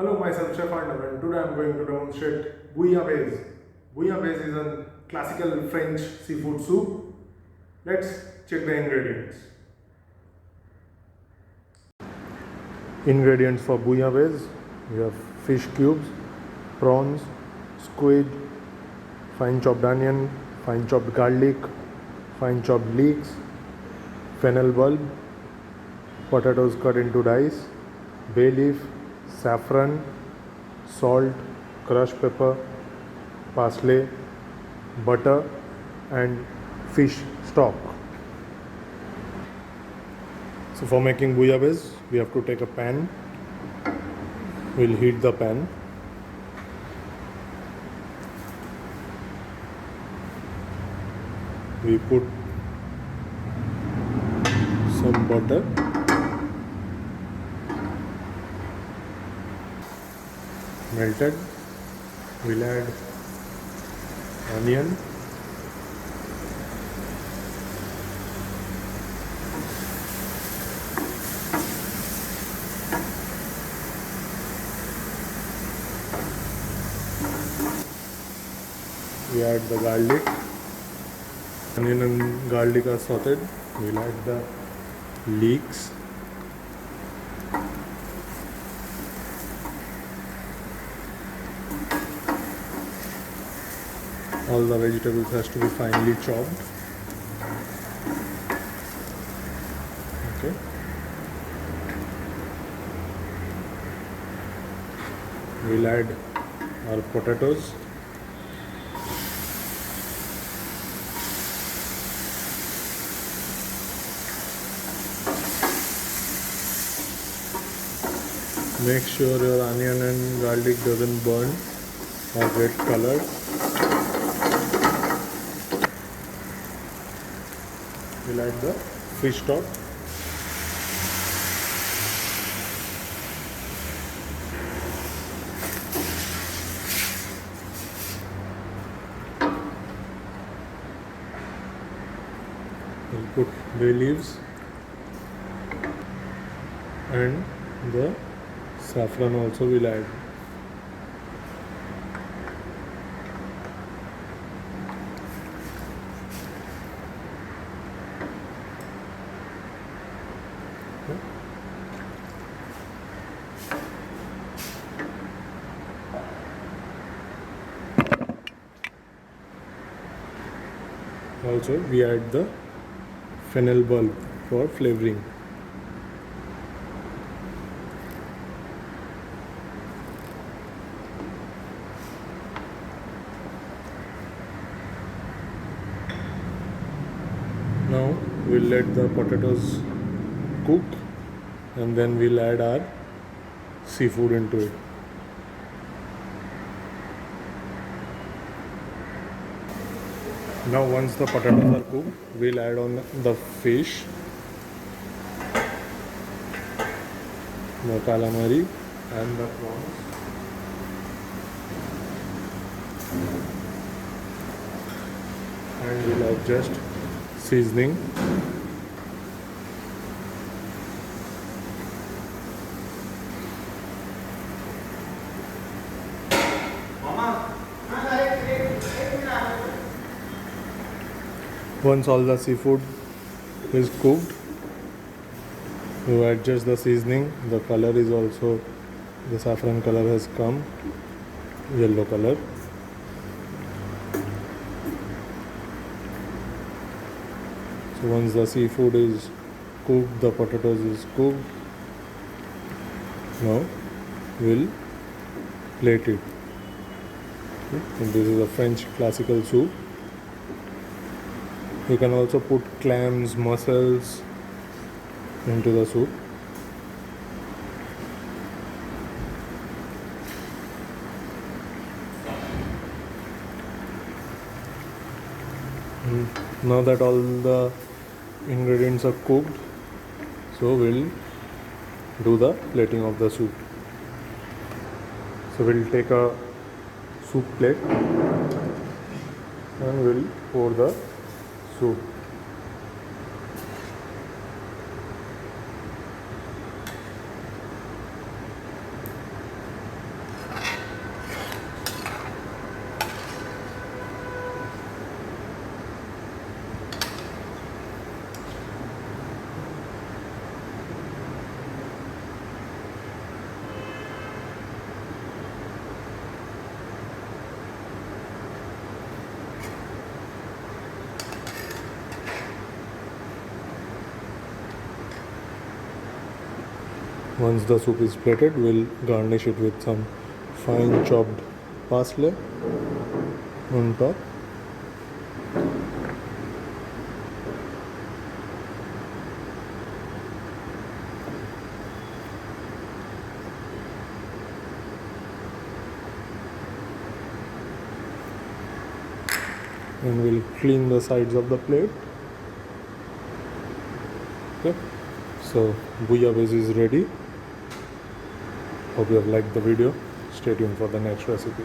Hello, myself Chef Arnab, and today I am going to demonstrate Bouillabaisse. Bouillabaisse is a classical French seafood soup. Let's check the ingredients. Ingredients for Bouillabaisse: we have fish cubes, prawns, squid, fine chopped onion, fine chopped garlic, fine chopped leeks, fennel bulb, potatoes cut into dice, bay leaf, saffron, salt, crushed pepper, parsley, butter, and fish stock. So for making bouillabaisse, we have to take a pan. We'll heat the pan. We put some butter, melted. We'll add onion, we add the garlic. Onion and garlic are sauteed. We'll add the leeks, all the vegetables has to be finely chopped. Okay. We'll add our potatoes. Make sure your onion and garlic doesn't burn or get colored. We'll add the fish stock. We'll put bay leaves and the saffron also will add. Also we add the fennel bulb for flavoring. Now we'll let the potatoes cook and then we'll add our seafood into it. Now once the potatoes are cooked, we'll add on the fish, the calamari and the prawns. And we'll adjust seasoning. Once all the seafood is cooked, you adjust the seasoning. The color is also, the saffron color has come, yellow color. So once the seafood is cooked, the potatoes is cooked, now we'll plate it. And this is a French classical soup. You can also put clams, mussels into the soup. Now that all the ingredients are cooked, so we'll do the plating of the soup. So we'll take a soup plate and we'll pour the soup. Once the soup is plated, we'll garnish it with some fine chopped parsley on top. And we'll clean the sides of the plate. Okay, so bouillabaisse is ready. Hope you have liked the video. Stay tuned for the next recipe.